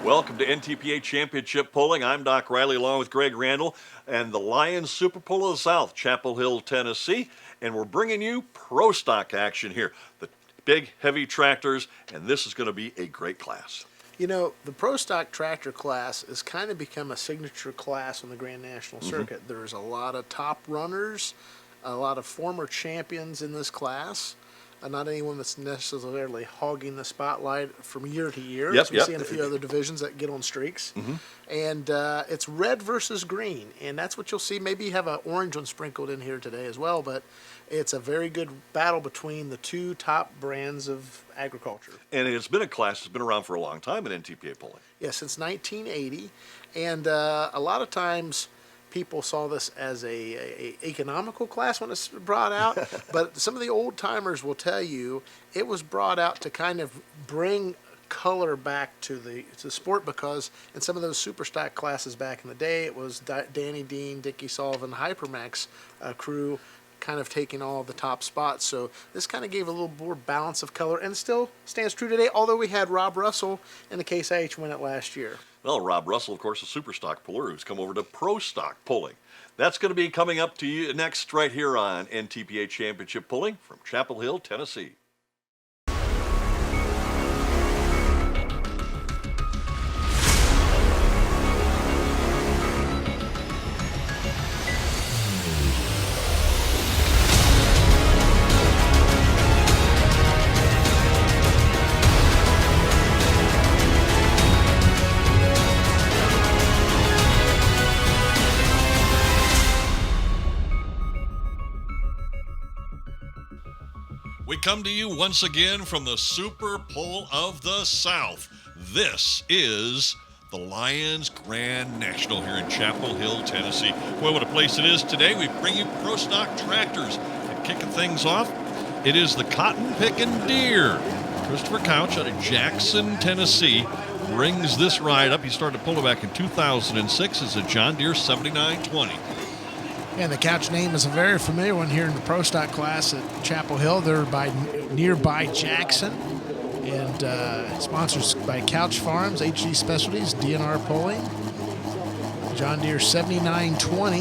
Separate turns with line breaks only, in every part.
Welcome to NTPA Championship Pulling. I'm Doc Riley along with Greg Randall and the Lions Super Pull of the South, Chapel Hill, Tennessee. And we're bringing you pro stock action here. The big, heavy tractors, and this is going to be a great class.
You know, the pro stock tractor class has kind of become a signature class on the Grand National Circuit. There's a lot of top runners, a lot of former champions in this class. Not anyone that's necessarily hogging the spotlight from year to year.
Yep,
we see in a few other divisions that get on streaks. And it's red versus green, and that's what you'll see. Maybe you have an orange one sprinkled in here today as well, but it's a very good battle between the two top brands of agriculture.
And it's been a class that's been around for a long time in NTPA Pulling.
Yeah, since 1980, and a lot of times people saw this as a economical class when it's brought out, but some of the old timers will tell you it was brought out to kind of bring color back to the sport, because in some of those super stock classes back in the day, it was Danny Dean, Dickie Sullivan, Hypermax crew kind of taking all the top spots. So this kind of gave a little more balance of color and still stands true today, although we had Rob Russell in the Case IH win it last year.
Well, Rob Russell, of course, a super stock puller who's come over to pro stock pulling. That's going to be coming up to you next right here on NTPA Championship Pulling from Chapel Hill, Tennessee. We come to you once again from the Super Pull of the South. This is the Lions Grand National here in Chapel Hill, Tennessee. Boy, what a place it is today. We bring you pro stock tractors. And kicking things off, it is the Cotton Pickin' Deer. Christopher Couch out of Jackson, Tennessee, brings this ride up. He started to pull it back in 2006 as a John Deere 7920.
And the Couch name is a very familiar one here in the pro stock class at Chapel Hill. They're by nearby Jackson, and sponsors by Couch Farms, HD Specialties, DNR Pulling, John Deere 7920,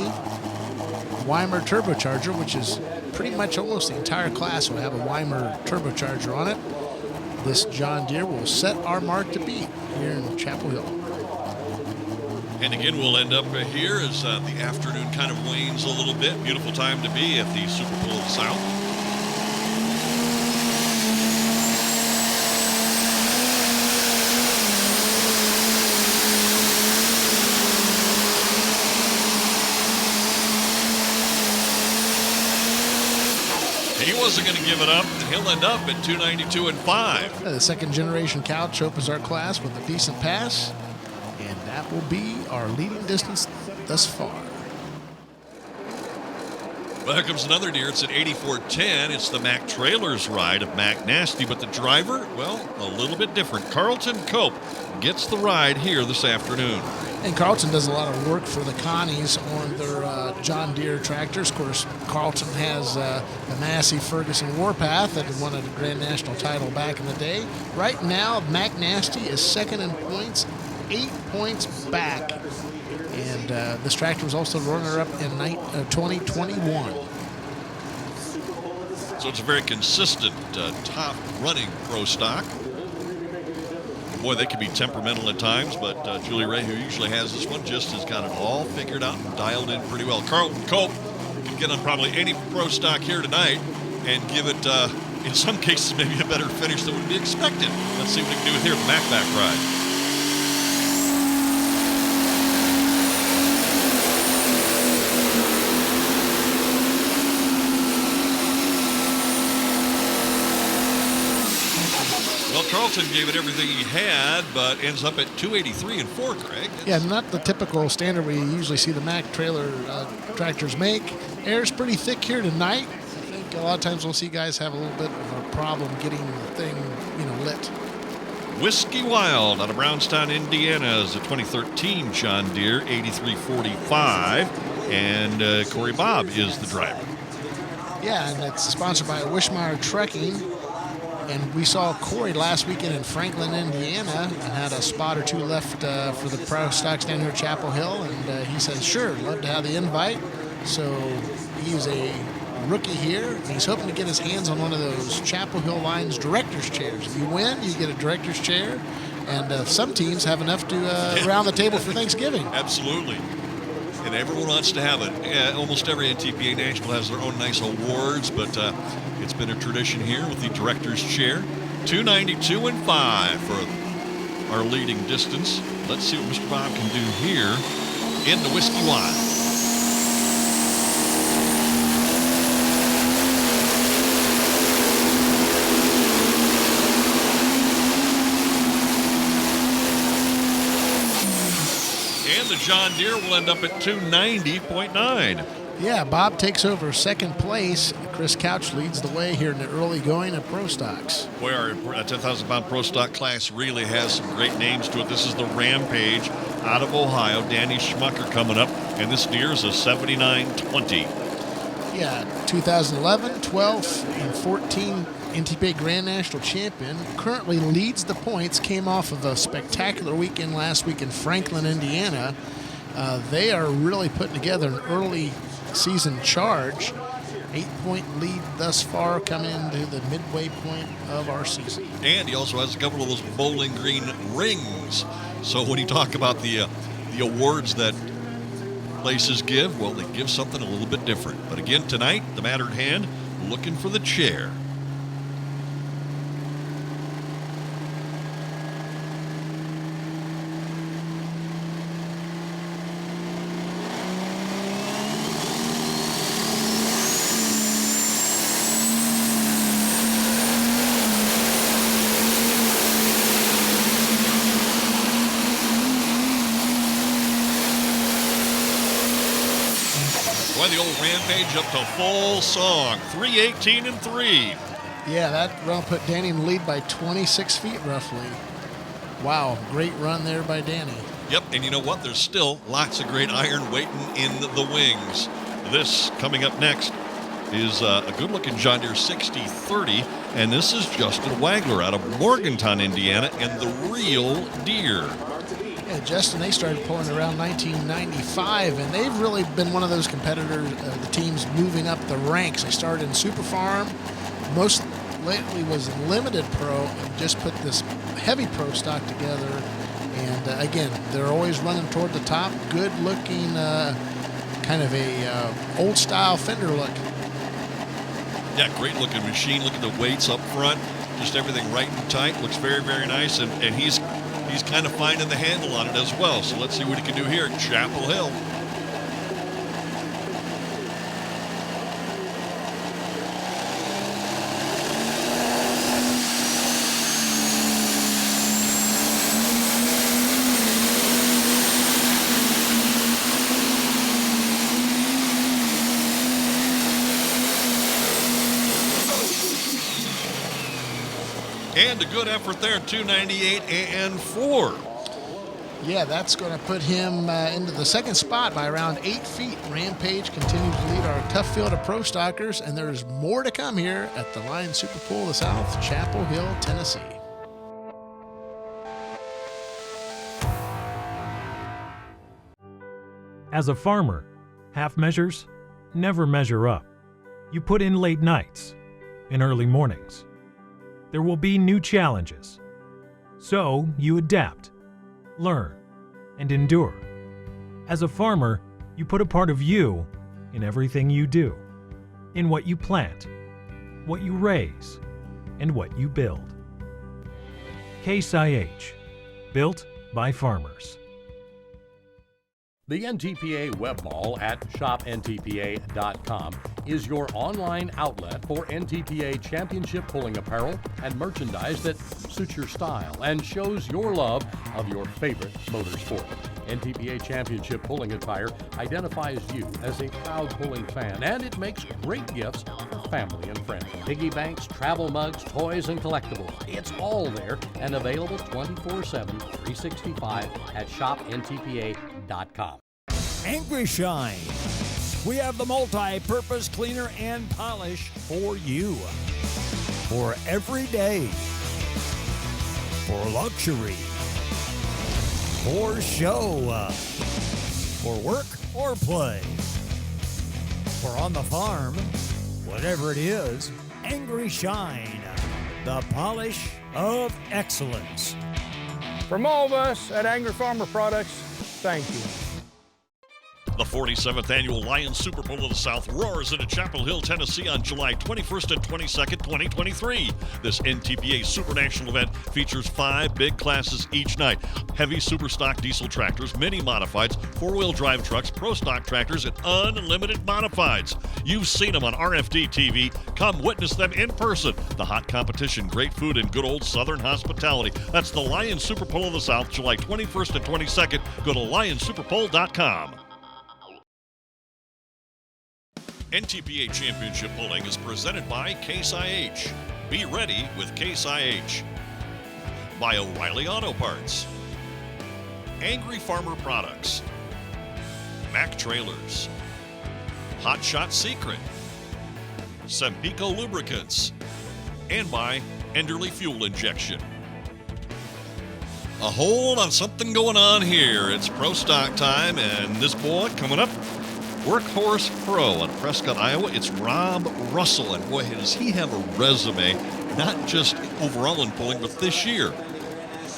Weimer turbocharger, which is pretty much almost the entire class will have a Weimer turbocharger on it. This John Deere will set our mark to beat here in Chapel Hill.
And again, we'll end up here as the afternoon kind of wanes a little bit. Beautiful time to be at the Super Pull of the South. He wasn't going to give it up, and he'll end up at 292 and 5.
The second generation Couch opens our class with a decent pass. That will be our leading distance thus far.
Well, here comes another deer. It's at 8410. It's the Mac Trailers ride of Mac Nasty, but the driver, well, a little bit different. Carlton Cope gets the ride here this afternoon.
And Carlton does a lot of work for the Connies on their John Deere tractors. Of course, Carlton has the Massey Ferguson Warpath that won a Grand National title back in the day. Right now, Mac Nasty is second in points, 8 points back, and this tractor was also runner-up in 2021.
So it's a very consistent top-running pro stock. Boy, they can be temperamental at times, but Julie Ray, who usually has this one, just has got it all figured out and dialed in pretty well. Carlton Cope can get on probably any pro stock here tonight and give it, in some cases, maybe a better finish than would be expected. Let's see what he can do with here at the Mac Back ride. Well, Carlton gave it everything he had, but ends up at 283 and 4, Craig.
Yeah, not the typical standard we usually see the Mac trailer tractors make. Air's pretty thick here tonight. I think a lot of times we'll see guys have a little bit of a problem getting the thing, lit.
Whiskey Wild out of Brownstown, Indiana is a 2013 John Deere 8345, and Corey Bobb is the driver.
Yeah, and it's sponsored by Wishmeyer Trekking. And we saw Corey last weekend in Franklin, Indiana, and had a spot or two left for the Pro Stocks down here at Chapel Hill. And he said, sure, love to have the invite. So he's a rookie here, and he's hoping to get his hands on one of those Chapel Hill Lions director's chairs. If you win, you get a director's chair. And some teams have enough to round the table for Thanksgiving.
Absolutely. And everyone wants to have it. Almost every NTPA National has their own nice awards, but it's been a tradition here with the director's chair. 292 and 5 for our leading distance. Let's see what Mr. Bob can do here in the Whiskey Wine. And the John Deere will end up at 290.9.
Yeah, Bob takes over second place. Chris Couch leads the way here in the early going of Pro Stocks.
Boy, our 10,000-pound Pro Stock class really has some great names to it. This is the Rampage out of Ohio. Danny Schmucker coming up, and this Deere is a 79.20.
Yeah, 2011, 12, and 14 NTPA Grand National Champion. Currently leads the points. Came off of a spectacular weekend last week in Franklin, Indiana. They are really putting together an early season charge. 8-point lead thus far coming into the midway point of our season.
And he also has a couple of those Bowling Green rings. So when you talk about the awards that places give, well, they give something a little bit different. But again, tonight, the matter at hand, looking for the chair. The old Rampage up to full song, 3:18 and 3.
Yeah, that run put Danny in the lead by 26 feet roughly. Wow, great run there by Danny.
Yep, and you know what? There's still lots of great iron waiting in the wings. This coming up next is a good-looking John Deere 6030, and this is Justin Wagler out of Morgantown, Indiana, and the real Deere.
Yeah, Justin, they started pulling around 1995, and they've really been one of those competitors, the teams moving up the ranks. They started in Super Farm, most lately was Limited Pro, and just put this heavy pro stock together. And again, they're always running toward the top. Good-looking, kind of a old-style fender look.
Yeah, great-looking machine. Look at the weights up front. Just everything right and tight. Looks very, very nice, and he's kind of finding the handle on it as well. So let's see what he can do here at Chapel Hill. And a good effort there, 298 and 4.
Yeah, that's going to put him into the second spot by around 8 feet. Rampage continues to lead our tough field of pro stockers, and there's more to come here at the Lions Super Pool of the South, Chapel Hill, Tennessee.
As a farmer, half measures never measure up. You put in late nights and early mornings. There will be new challenges. So you adapt, learn, and endure. As a farmer, you put a part of you in everything you do, in what you plant, what you raise, and what you build. Case IH, built by farmers.
The NTPA Web Mall at shopntpa.com is your online outlet for NTPA championship pulling apparel and merchandise that suits your style and shows your love of your favorite motorsport. NTPA Championship Pulling Attire identifies you as a proud pulling fan, and it makes great gifts for family and friends. Piggy banks, travel mugs, toys, and collectibles. It's all there and available 24/7, 365 at shopntpa.com.
Angry Shine. We have the multi-purpose cleaner and polish for you. For every day. For luxury. For show. For work or play. For on the farm. Whatever it is, Angry Shine. The polish of excellence.
From all of us at Angry Farmer Products, thank you.
The 47th Annual Lions Super Bowl of the South roars into Chapel Hill, Tennessee on July 21st and 22nd, 2023. This NTPA Super National event features 5 big classes each night. Heavy super stock diesel tractors, mini modifieds, 4-wheel drive trucks, pro stock tractors, and unlimited modifieds. You've seen them on RFD TV. Come witness them in person. The hot competition, great food, and good old Southern hospitality. That's the Lions Super Bowl of the South, July 21st and 22nd. Go to lionssuperbowl.com. NTPA Championship Pulling is presented by Case IH. Be ready with Case IH. By O'Reilly Auto Parts. Angry Farmer Products. Mack Trailers. Hot Shot Secret. Sempico Lubricants. And by Enderley Fuel Injection. A hold on something going on here. It's Pro Stock time, and this boy coming up, Workhorse Pro in Prescott, Iowa. It's Rob Russell, and boy, does he have a resume, not just overall in pulling, but this year.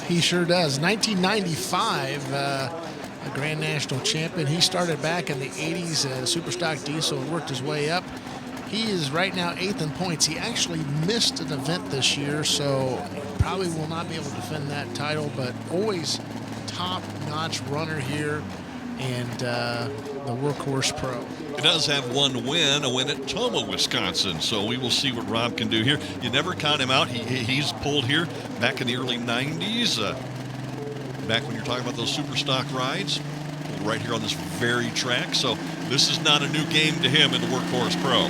He sure does. 1995, a Grand National champion. He started back in the 80s, Superstock Diesel, worked his way up. He is right now 8th in points. He actually missed an event this year, so probably will not be able to defend that title, but always top-notch runner here, and the Workhorse Pro.
He does have one win, a win at Tomah, Wisconsin, so we will see what Rob can do here. You never count him out. He's pulled here back in the early 90s, back when you're talking about those super stock rides, pulled right here on this very track, so this is not a new game to him in the Workhorse Pro.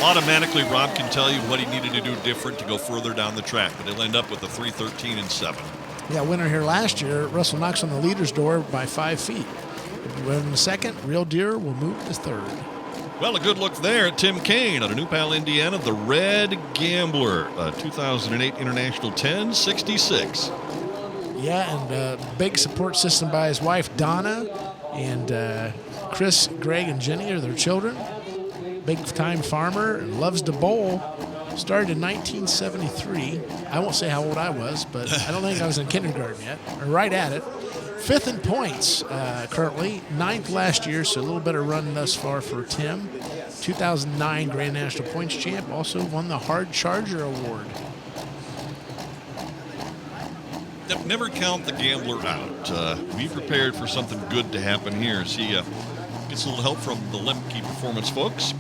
Automatically, Rob can tell you what he needed to do different to go further down the track, but he'll end up with a 3:13 and 7.
Yeah, winner here last year. Russell knocks on the leader's door by 5 feet. In the second, Real Deer will move to third.
Well, a good look there at Tim Kane out of New Pal, Indiana, the Red Gambler, 2008 International 1066.
Yeah, and big support system by his wife, Donna, and Chris, Greg, and Jenny are their children. Big-time farmer and loves to bowl. Started in 1973. I won't say how old I was, but I don't think I was in kindergarten yet, or right at it. 5th in points currently. 9th last year, so a little better run thus far for Tim. 2009 Grand National Points champ. Also won the Hard Charger Award.
Never count the gambler out. Be prepared for something good to happen here. See, gets a little help from the Lemke Performance folks.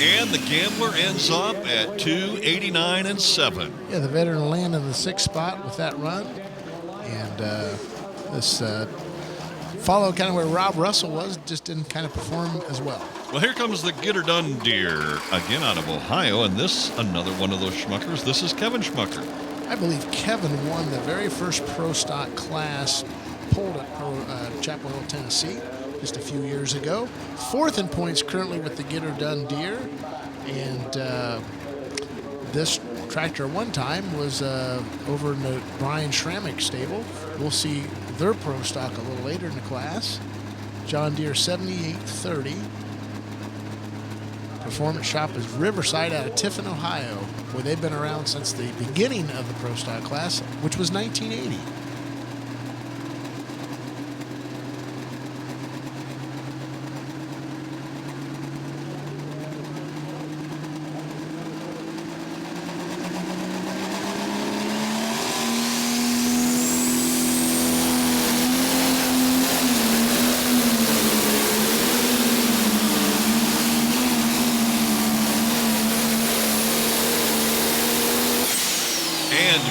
And the gambler ends up at 289 and 7.
Yeah, the veteran land in the 6th spot with that run. And this followed kind of where Rob Russell was, just didn't kind of perform as well.
Well, here comes the Get Her Done Deer, again out of Ohio, and this, another one of those schmuckers. This is Kevin Schmucker.
I believe Kevin won the very first Pro Stock class pulled at Chapel Hill, Tennessee, just a few years ago. 4th in points currently with the Get Her Done Deer, and this tractor one time was over in the Brian Schrammick stable. We'll see their Pro Stock a little later in the class. John Deere 7830. Performance shop is Riverside out of Tiffin, Ohio, where they've been around since the beginning of the Pro Stock class, which was 1980.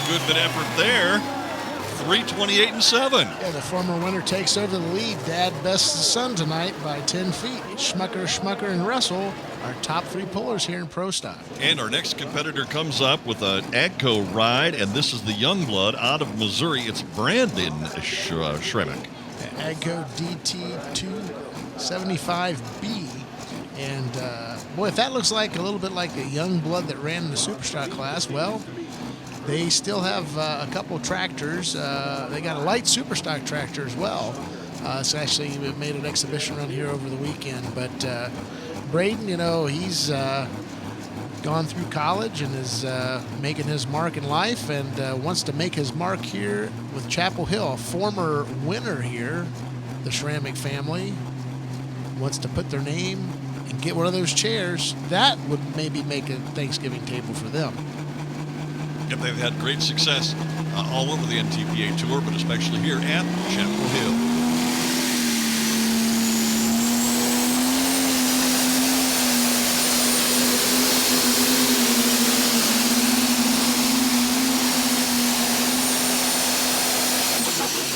good bit of effort there. 3:28.7.
Yeah, the former winner takes over the lead. Dad bests the son tonight by 10 feet. Schmucker, and Russell are top 3 pullers here in Pro Stock.
And our next competitor comes up with an AGCO ride, and this is the young blood out of Missouri. It's Brandon Schremek.
AGCO DT275B. And boy, if that looks like a little bit like a young blood that ran in the Superstock class, well, they still have a couple tractors. They got a light Superstock tractor as well. It's actually made an exhibition run here over the weekend. But Braden, he's gone through college and is making his mark in life and wants to make his mark here with Chapel Hill. A former winner here, the Schramek family, wants to put their name and get one of those chairs. That would maybe make a Thanksgiving table for them.
Yep, they've had great success all over the NTPA Tour, but especially here at Chapel Hill.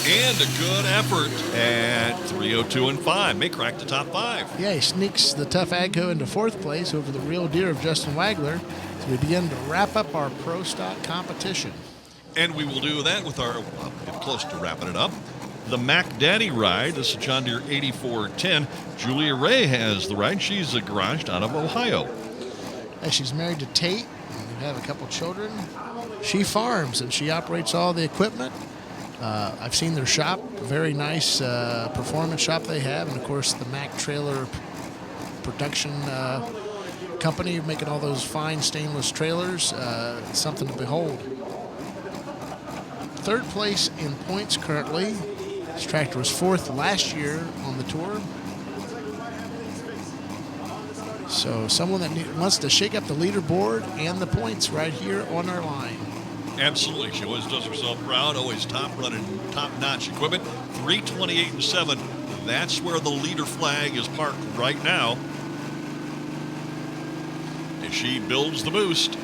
And a good effort at 3:02.5. May crack the top 5.
Yeah, he sneaks the tough AGCO into 4th place over the real deer of Justin Wagler. So we begin to wrap up our Pro Stock competition.
And we will do that with our, get close to wrapping it up, the Mac Daddy ride. This is John Deere 8410. Julia Ray has the ride. She's a garaged out of Ohio.
She's married to Tate. And they have a couple children. She farms and she operates all the equipment. I've seen their shop, very nice performance shop they have, and of course the Mac Trailer production company making all those fine stainless trailers. Something to behold. 3rd place in points currently. This tractor was 4th last year on the tour. So someone that wants to shake up the leaderboard and the points right here on our line.
Absolutely. She always does herself proud, always top-running, top-notch equipment. 3:28.7. That's where the leader flag is parked right now. As she builds the boost.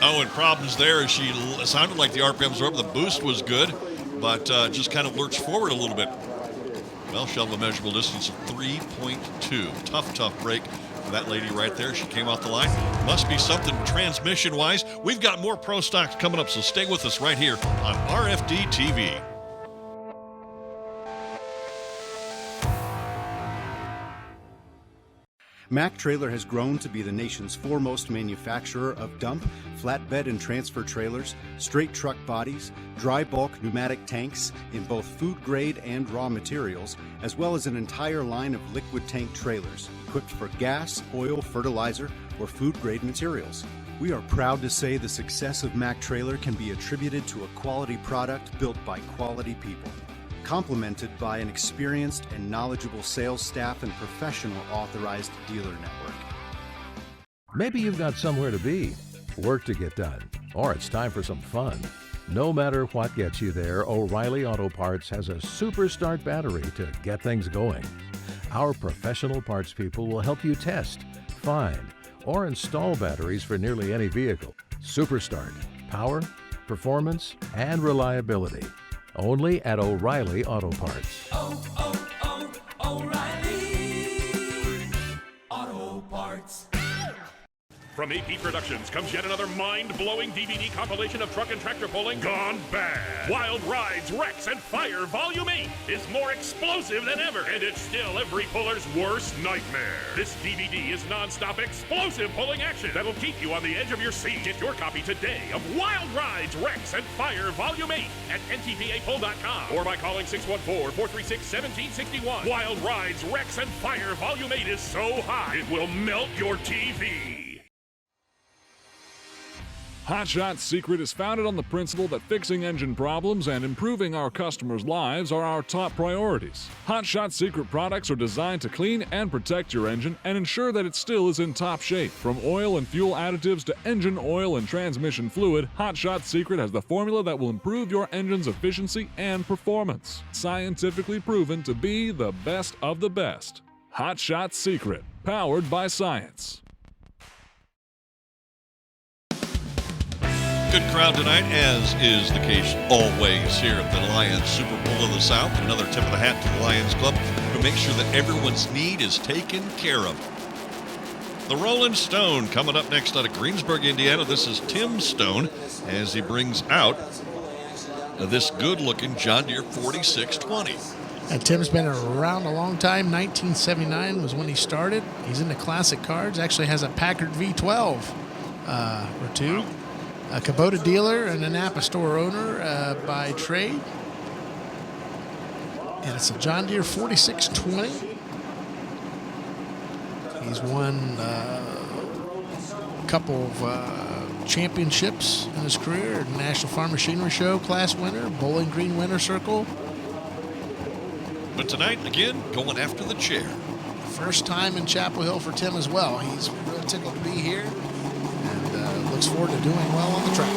Oh, and problems there as it sounded like the RPMs were up. The boost was good, but just kind of lurched forward a little bit. Well, she'll have a measurable distance of 3.2. Tough break. That lady right there, she came off the line. Must be something transmission-wise. We've got more Pro Stocks coming up, so stay with us right here on RFD TV.
Mac Trailer has grown to be the nation's foremost manufacturer of dump, flatbed, and transfer trailers, straight truck bodies, dry bulk pneumatic tanks in both food grade and raw materials, as well as an entire line of liquid tank trailers equipped for gas, oil, fertilizer, or food grade materials. We are proud to say the success of Mac Trailer can be attributed to a quality product built by quality people, complemented by an experienced and knowledgeable sales staff and professional authorized dealer network.
Maybe you've got somewhere to be, work to get done, or it's time for some fun. No matter what gets you there, O'Reilly Auto Parts has a Super Start battery to get things going. Our professional parts people will help you test, find, or install batteries for nearly any vehicle. Super Start. Power, performance, and reliability. Only at O'Reilly Auto Parts.
O'Reilly Auto Parts.
From AP Productions comes yet another mind-blowing DVD compilation of truck and tractor pulling gone bad. Wild Rides, Wrecks, and Fire Volume 8 is more explosive than ever, and it's still every puller's worst nightmare. This DVD is non-stop explosive pulling action that'll keep you on the edge of your seat. Get your copy today of Wild Rides, Wrecks, and Fire Volume 8 at ntpapull.com or by calling 614-436-1761. Wild Rides, Wrecks, and Fire Volume 8 is so hot, it will melt your TV.
Hot Shot's secret is founded on the principle that fixing engine problems and improving our customers' lives are our top priorities. Hot Shot's secret products are designed to clean and protect your engine and ensure that it still is in top shape. From oil and fuel additives to engine oil and transmission fluid, Hot Shot's secret has the formula that will improve your engine's efficiency and performance. Scientifically proven to be the best of the best. Hot Shot's secret, powered by science.
Good crowd tonight, as is the case always here at the Lions Super Bowl of the South. Another tip of the hat to the Lions Club to make sure that everyone's need is taken care of. The Rolling Stone coming up next out of Greensburg, Indiana. This is Tim Stone as he brings out this good-looking John Deere 4620.
Tim's been around a long time. 1979 was when he started. He's into classic cars. Actually has a Packard V12 or two. A Kubota dealer and a Napa store owner by trade. And it's a John Deere 4620. He's won a couple of championships in his career. National Farm Machinery Show class winner, Bowling Green Winter Circle.
But tonight, again, going after the chair.
First time in Chapel Hill for Tim as well. He's real tickled to be here and looks forward to doing well on the track.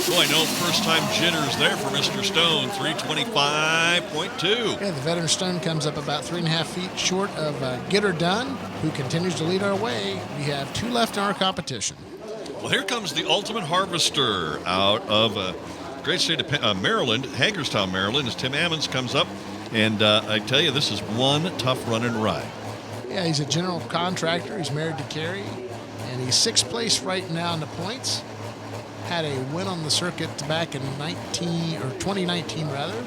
Boy, no first-time jitters there for Mr. Stone, 325.2.
Yeah, the veteran Stone comes up about 3.5 feet short of Get Her Done, who continues to lead our way. We have two left in our competition.
Well, here comes the Ultimate Harvester out of great state of Maryland, Hagerstown, Maryland, as Tim Ammons comes up. And I tell you, this is one tough running ride.
Yeah, he's a general contractor. He's married to Carrie, and he's sixth place right now in the points. Had a win on the circuit back in 2019 rather,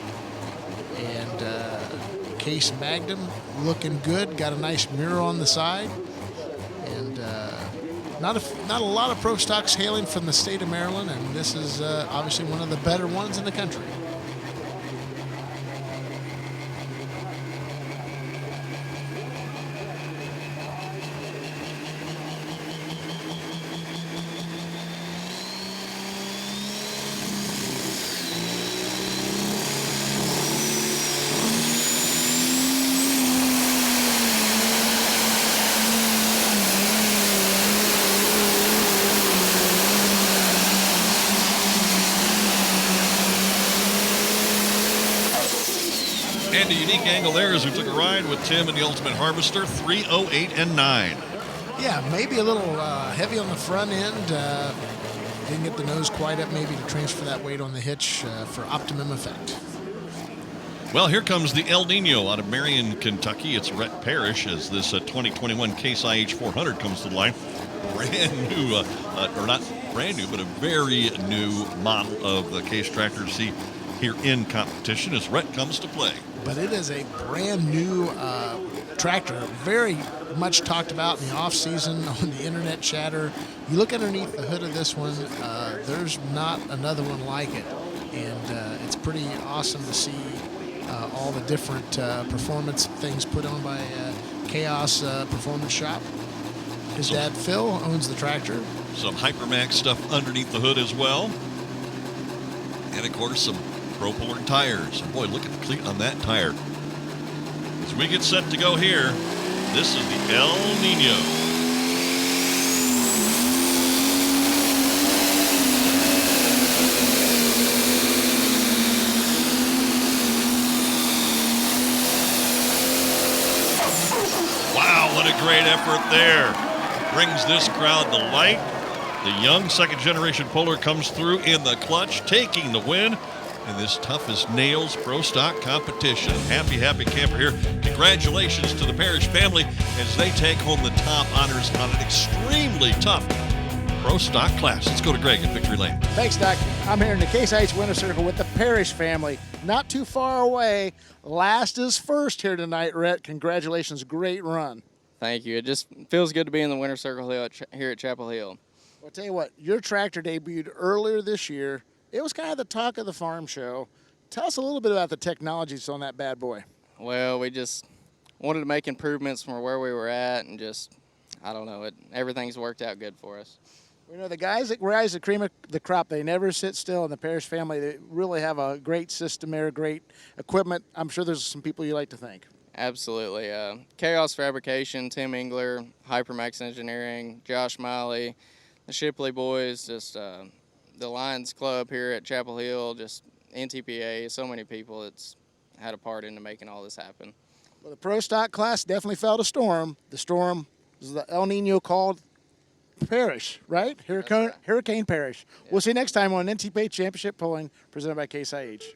and Case Magnum looking good. Got a nice mirror on the side, and not a lot of pro stocks hailing from the state of Maryland, and this is obviously one of the better ones in the country.
And a unique angle there as we took a ride with Tim and the Ultimate Harvester, 308 and 9.
Yeah, maybe a little heavy on the front end. Didn't get the nose quite up maybe to transfer that weight on the hitch for optimum effect.
Well, here comes the El Nino out of Marion, Kentucky. It's Rhett Parrish as this 2021 Case IH 400 comes to the line. Brand new, or not brand new, but a very new model of the Case tractor to see here in competition as Rhett comes to play.
But it is a brand new tractor, very much talked about in the off season on the internet chatter. You look underneath the hood of this one, there's not another one like it, and it's pretty awesome to see all the different performance things put on by Chaos Performance Shop. His dad Phil owns the tractor.
Some Hypermax stuff underneath the hood as well, and of course some Pro Puller tires. And boy, look at the cleat on that tire. As we get set to go here, this is the El Nino. Wow, what a great effort there. Brings this crowd to light. The young second-generation Puller comes through in the clutch, taking the win in this tough as nails pro stock competition. Happy camper here. Congratulations to the Parrish family as they take home the top honors on an extremely tough pro stock class. Let's go to Greg at Victory Lane.
Thanks, Doc. I'm here in the Case IH Winter Circle with the Parrish family. Not too far away. Last is first here tonight, Rhett. Congratulations. Great run.
Thank you. It just feels good to be in the Winter Circle here at Chapel Hill.
Well, I'll tell you what, your tractor debuted earlier this year. It was kind of the talk of the farm show. Tell us a little bit about the technologies on that bad boy.
Well, we just wanted to make improvements from where we were at, and just, I don't know, everything's worked out good for us.
You know, the guys that rise the cream of the crop, they never sit still. In the Parrish family, they really have a great system there, great equipment. I'm sure there's some people you like to thank.
Absolutely. Chaos Fabrication, Tim Engler, Hypermax Engineering, Josh Miley, the Shipley boys, just the Lions Club here at Chapel Hill, just NTPA, so many people that's had a part into making all this happen.
Well, the pro stock class definitely felt a storm. The storm was the El Nino called Parrish, right? Hurricane Parrish. Yeah. We'll see you next time on NTPA Championship Pulling, presented by Case IH.